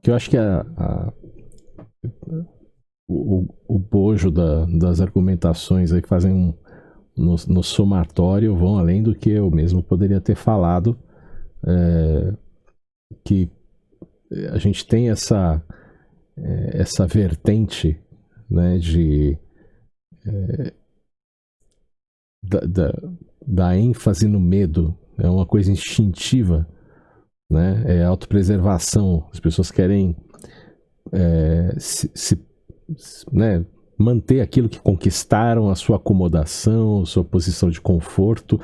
que eu acho que o bojo das argumentações aí que fazem no somatório vão além do que eu mesmo poderia ter falado, que a gente tem essa vertente, né, da ênfase no medo, é uma coisa instintiva, né, é autopreservação, as pessoas querem né, manter aquilo que conquistaram, a sua acomodação, a sua posição de conforto,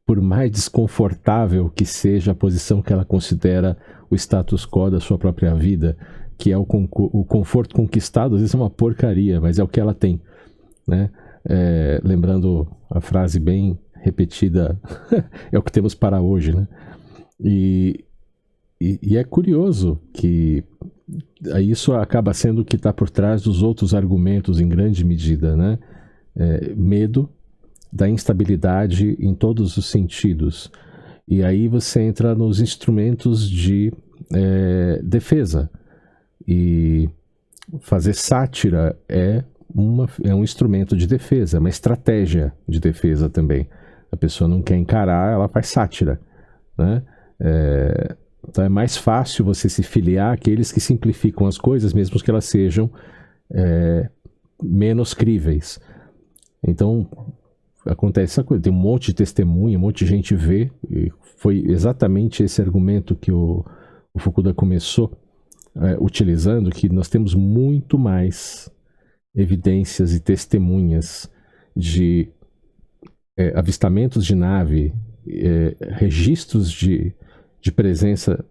por mais desconfortável que seja a posição que ela considera o status quo da sua própria vida, que é o conforto conquistado, às vezes é uma porcaria, mas é o que ela tem, né? Lembrando a frase bem repetida, é o que temos para hoje, né? E é curioso que isso acaba sendo o que está por trás dos outros argumentos em grande medida, né? Medo da instabilidade em todos os sentidos. E aí você entra nos instrumentos de defesa. E fazer sátira é um instrumento de defesa, uma estratégia de defesa também. A pessoa não quer encarar, ela faz sátira, né? Então é mais fácil você se filiar àqueles que simplificam as coisas, mesmo que elas sejam menos críveis. Então acontece essa coisa, tem um monte de testemunha, um monte de gente vê, e foi exatamente esse argumento que o Fukuda começou utilizando, que nós temos muito mais evidências e testemunhas de avistamentos de nave, registros de presença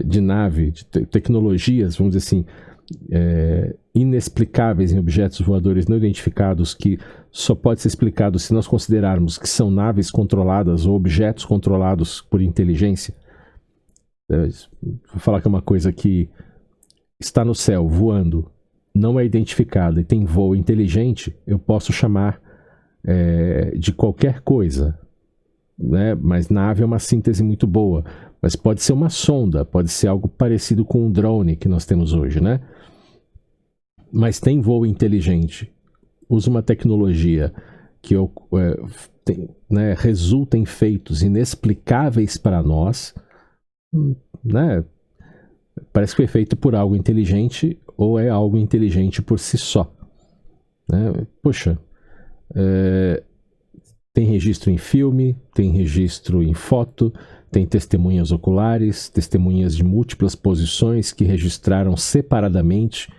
de nave, de tecnologias, vamos dizer assim, inexplicáveis em objetos voadores não identificados, que só pode ser explicado se nós considerarmos que são naves controladas ou objetos controlados por inteligência. Vou falar que é uma coisa que está no céu voando, não é identificada e tem voo inteligente, eu posso chamar de qualquer coisa, né? Mas nave é uma síntese muito boa, mas pode ser uma sonda, pode ser algo parecido com um drone que nós temos hoje, né? Mas tem voo inteligente, usa uma tecnologia que resulta em feitos inexplicáveis para nós, né? Parece que foi feito por algo inteligente ou é algo inteligente por si só, né? Poxa, tem registro em filme, tem registro em foto, tem testemunhas oculares, testemunhas de múltiplas posições que registraram separadamente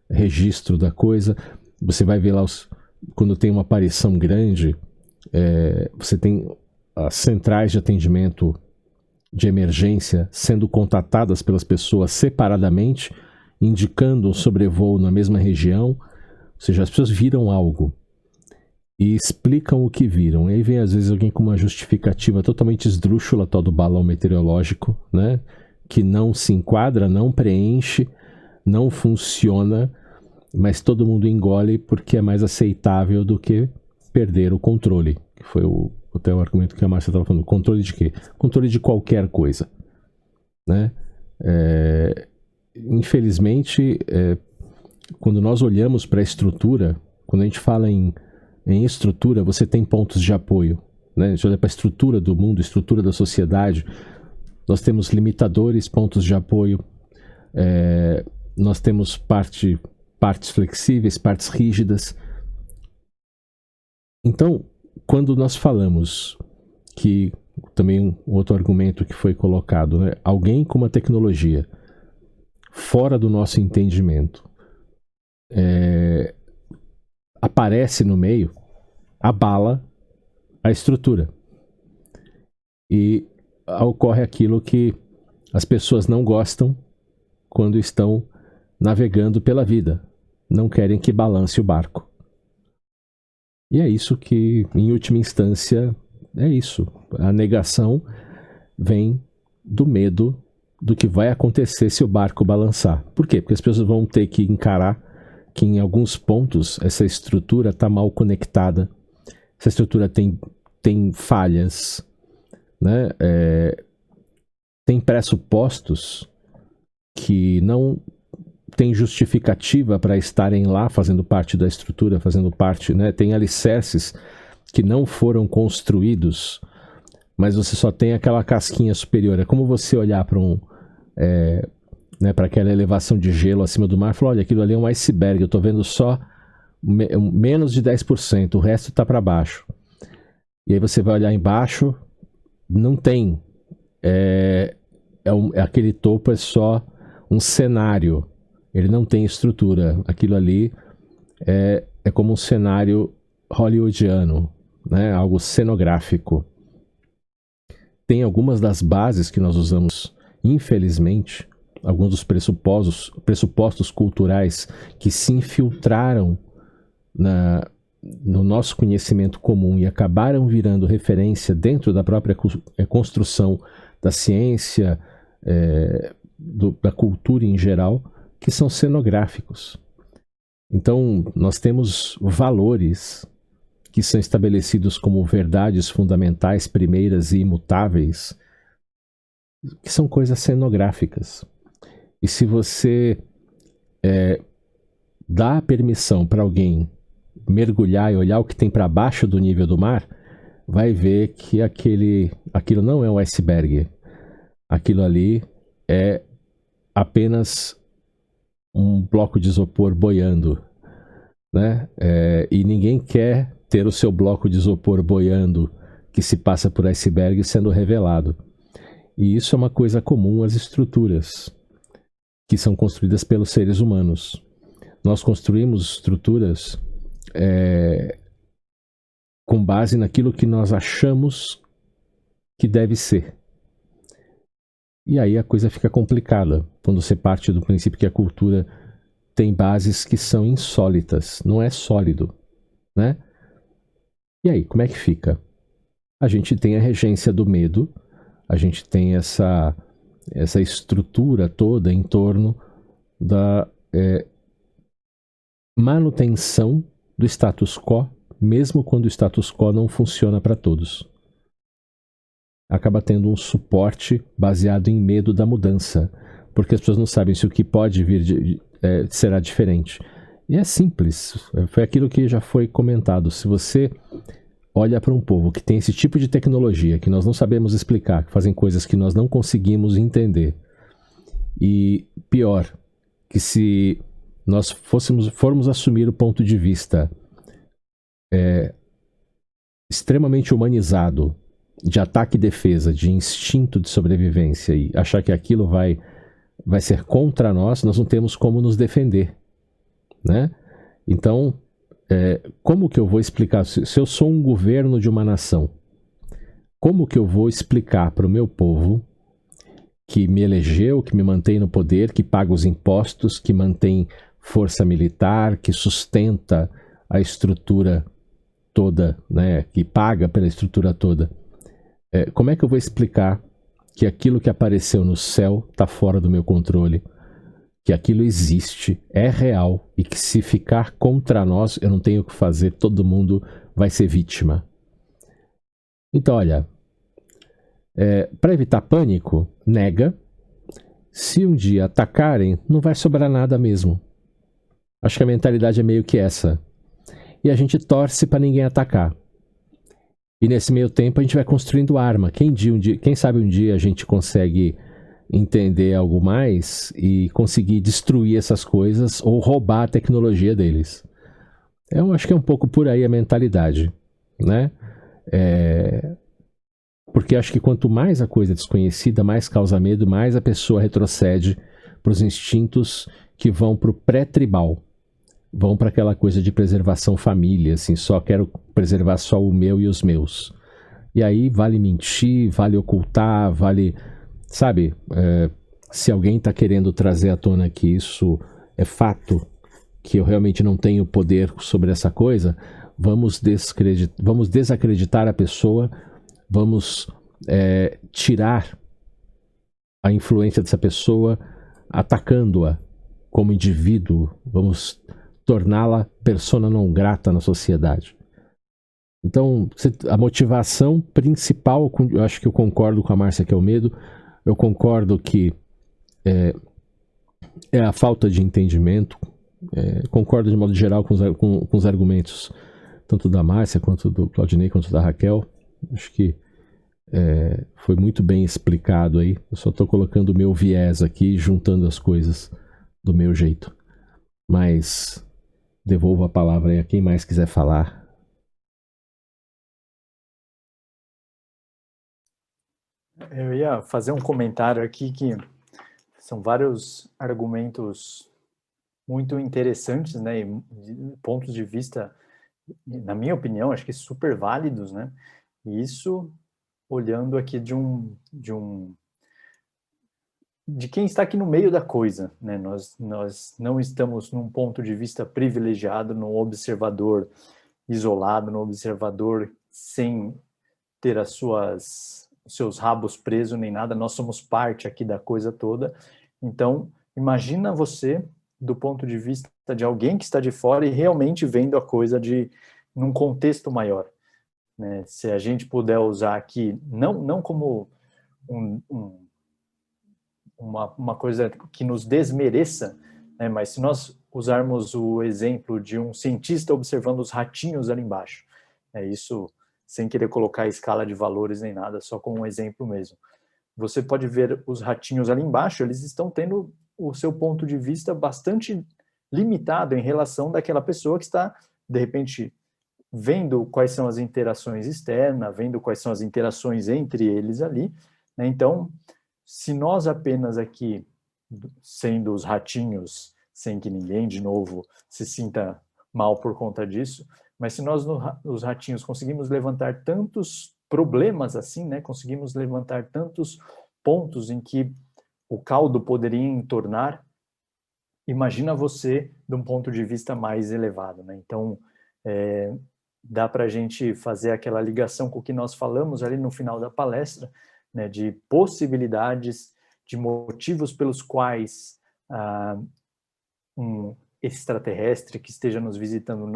registro da coisa. Você vai ver lá quando tem uma aparição grande, você tem as centrais de atendimento de emergência sendo contatadas pelas pessoas separadamente, indicando um sobrevoo na mesma região. Ou seja, as pessoas viram algo e explicam o que viram. E aí vem às vezes alguém com uma justificativa totalmente esdrúxula, tal do balão meteorológico, né? Que não se enquadra, não preenche, não funciona, mas todo mundo engole porque é mais aceitável do que perder o controle, que foi até o argumento que a Márcia estava falando. Controle de quê? Controle de qualquer coisa, né? Infelizmente, quando nós olhamos para a estrutura, quando a gente fala em estrutura, você tem pontos de apoio, né? A gente olha para a estrutura do mundo, estrutura da sociedade, nós temos limitadores, pontos de apoio, nós temos partes flexíveis, partes rígidas. Então, quando nós falamos que, também um outro argumento que foi colocado, né? Alguém com uma tecnologia fora do nosso entendimento aparece no meio, abala a estrutura. E ocorre aquilo que as pessoas não gostam quando estão navegando pela vida. Não querem que balance o barco. E é isso que, em última instância, é isso. A negação vem do medo do que vai acontecer se o barco balançar. Por quê? Porque as pessoas vão ter que encarar que em alguns pontos essa estrutura está mal conectada, essa estrutura tem falhas, né? Tem pressupostos que não tem justificativa para estarem lá fazendo parte da estrutura, fazendo parte, né? Tem alicerces que não foram construídos, mas você só tem aquela casquinha superior. É como você olhar para né, para aquela elevação de gelo acima do mar e falar, olha, aquilo ali é um iceberg, eu estou vendo só menos de 10%, o resto está para baixo. E aí você vai olhar embaixo, não tem. Aquele topo é só um cenário, ele não tem estrutura. Aquilo ali é como um cenário hollywoodiano, né? Algo cenográfico. Tem algumas das bases que nós usamos, infelizmente, alguns dos pressupostos culturais que se infiltraram no nosso conhecimento comum e acabaram virando referência dentro da própria construção da ciência, da cultura em geral, que são cenográficos. Então, nós temos valores que são estabelecidos como verdades fundamentais, primeiras e imutáveis, que são coisas cenográficas. E se você dá permissão para alguém mergulhar e olhar o que tem para baixo do nível do mar, vai ver que aquilo não é um iceberg. Aquilo ali é apenas um bloco de isopor boiando, né? E ninguém quer ter o seu bloco de isopor boiando que se passa por iceberg sendo revelado. E isso é uma coisa comum às estruturas que são construídas pelos seres humanos. Nós construímos estruturas com base naquilo que nós achamos que deve ser. E aí a coisa fica complicada, quando você parte do princípio que a cultura tem bases que são insólitas, não é sólido, né? E aí, como é que fica? A gente tem a regência do medo, a gente tem essa estrutura toda em torno da manutenção do status quo, mesmo quando o status quo não funciona para todos. Acaba tendo um suporte baseado em medo da mudança, porque as pessoas não sabem se o que pode vir será diferente. E é simples, foi aquilo que já foi comentado. Se você olha para um povo que tem esse tipo de tecnologia, que nós não sabemos explicar, que fazem coisas que nós não conseguimos entender, e pior, que se nós formos assumir o ponto de vista extremamente humanizado, de ataque e defesa, de instinto de sobrevivência, e achar que aquilo vai ser contra nós não temos como nos defender, né? Então, como que eu vou explicar? Se eu sou um governo de uma nação, como que eu vou explicar para o meu povo que me elegeu, que me mantém no poder, que paga os impostos, que mantém força militar, que sustenta a estrutura toda, né, que paga pela estrutura toda? Como é que eu vou explicar que aquilo que apareceu no céu está fora do meu controle, que aquilo existe, é real, e que se ficar contra nós, eu não tenho o que fazer, todo mundo vai ser vítima? Então, olha, para evitar pânico, nega. Se um dia atacarem, não vai sobrar nada mesmo. Acho que a mentalidade é meio que essa. E a gente torce para ninguém atacar. E nesse meio tempo a gente vai construindo arma. Quem sabe um dia a gente consegue entender algo mais e conseguir destruir essas coisas ou roubar a tecnologia deles. Eu acho que é um pouco por aí a mentalidade, né? Porque acho que quanto mais a coisa é desconhecida, mais causa medo, mais a pessoa retrocede para os instintos que vão para o pré-tribal. Vão para aquela coisa de preservação família, assim, só quero preservar só o meu e os meus. E aí vale mentir, vale ocultar, vale... Sabe, se alguém está querendo trazer à tona que isso é fato, que eu realmente não tenho poder sobre essa coisa, vamos desacreditar a pessoa, vamos tirar a influência dessa pessoa, atacando-a como indivíduo, vamos torná-la persona não grata na sociedade. Então, a motivação principal, eu acho que eu concordo com a Márcia, que é o medo. Eu concordo que é a falta de entendimento. Concordo de modo geral com os argumentos, tanto da Márcia, quanto do Claudinei, quanto da Raquel. Acho que foi muito bem explicado aí. Eu só estou colocando o meu viés aqui, juntando as coisas do meu jeito. Mas devolvo a palavra aí a quem mais quiser falar. Eu ia fazer um comentário aqui que são vários argumentos muito interessantes, né, e pontos de vista, na minha opinião, acho que super válidos, né, e isso olhando aqui de quem está aqui no meio da coisa, né, nós não estamos num ponto de vista privilegiado, num observador isolado, num observador sem ter os seus rabos presos nem nada, nós somos parte aqui da coisa toda. Então, imagina você do ponto de vista de alguém que está de fora e realmente vendo a coisa num contexto maior, né? Se a gente puder usar aqui, não como uma coisa que nos desmereça, né? Mas se nós usarmos o exemplo de um cientista observando os ratinhos ali embaixo, isso sem querer colocar a escala de valores nem nada, só como um exemplo mesmo. Você pode ver os ratinhos ali embaixo, eles estão tendo o seu ponto de vista bastante limitado em relação daquela pessoa que está, de repente, vendo quais são as interações externas, vendo quais são as interações entre eles ali, né? Então, se nós apenas aqui, sendo os ratinhos, sem que ninguém, de novo, se sinta mal por conta disso, mas se nós, os ratinhos, conseguimos levantar tantos problemas assim, né? Conseguimos levantar tantos pontos em que o caldo poderia entornar, imagina você de um ponto de vista mais elevado, né? Então, dá para a gente fazer aquela ligação com o que nós falamos ali no final da palestra, né, de possibilidades, de motivos pelos quais um extraterrestre que esteja nos visitando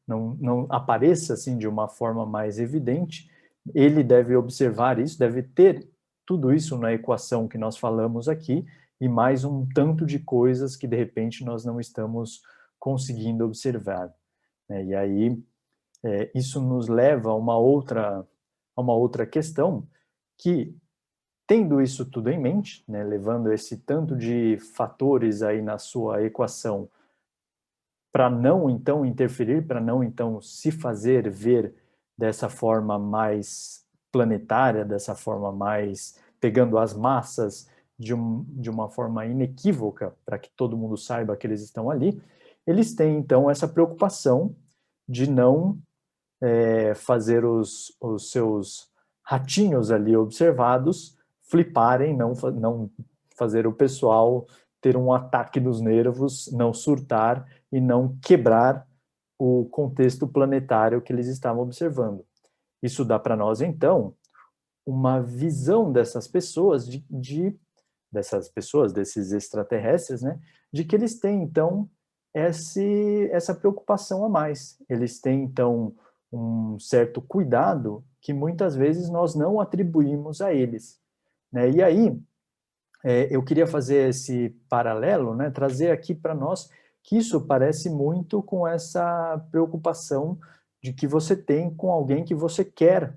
não apareça assim de uma forma mais evidente. Ele deve observar isso, deve ter tudo isso na equação que nós falamos aqui e mais um tanto de coisas que de repente nós não estamos conseguindo observar, né? E aí isso nos leva a uma outra questão que, tendo isso tudo em mente, né, levando esse tanto de fatores aí na sua equação para não então interferir, para não então se fazer ver dessa forma mais planetária, dessa forma mais pegando as massas de uma forma inequívoca, para que todo mundo saiba que eles estão ali, eles têm então essa preocupação de não fazer os seus ratinhos ali observados fliparem, não fazer o pessoal ter um ataque dos nervos, não surtar e não quebrar o contexto planetário que eles estavam observando. Isso dá para nós, então, uma visão dessas pessoas, desses extraterrestres, né, de que eles têm, então, essa preocupação a mais. Eles têm, então, um certo cuidado que muitas vezes nós não atribuímos a eles, né? E aí, eu queria fazer esse paralelo, né, trazer aqui para nós que isso parece muito com essa preocupação de que você tem com alguém que você quer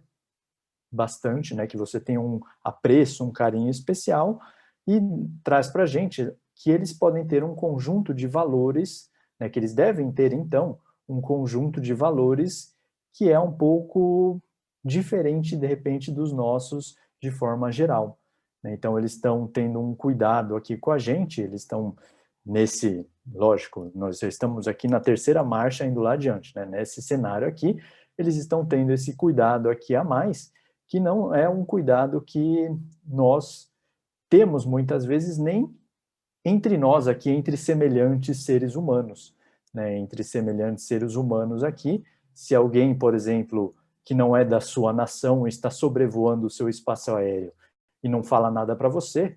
bastante, né, que você tem um apreço, um carinho especial, e traz para a gente que eles podem ter um conjunto de valores, né, que eles devem ter, então, um conjunto de valores que é um pouco diferente, de repente, dos nossos de forma geral, né? Então, eles estão tendo um cuidado aqui com a gente, eles estão lógico, nós já estamos aqui na terceira marcha indo lá adiante, né? Nesse cenário aqui, eles estão tendo esse cuidado aqui a mais, que não é um cuidado que nós temos muitas vezes nem entre nós aqui, entre semelhantes seres humanos, né? Entre semelhantes seres humanos aqui, se alguém, por exemplo, que não é da sua nação, está sobrevoando o seu espaço aéreo e não fala nada para você,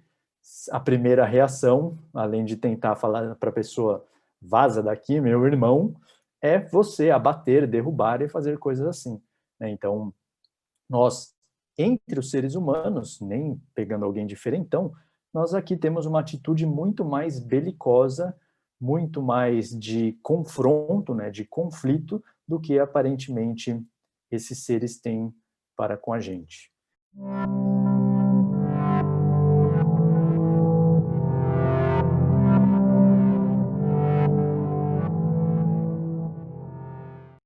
a primeira reação, além de tentar falar para a pessoa, vaza daqui, meu irmão, é você abater, derrubar e fazer coisas assim, né? Então, nós, entre os seres humanos, nem pegando alguém diferentão, nós aqui temos uma atitude muito mais belicosa, muito mais de confronto, né, de conflito, do que aparentemente esses seres têm para com a gente.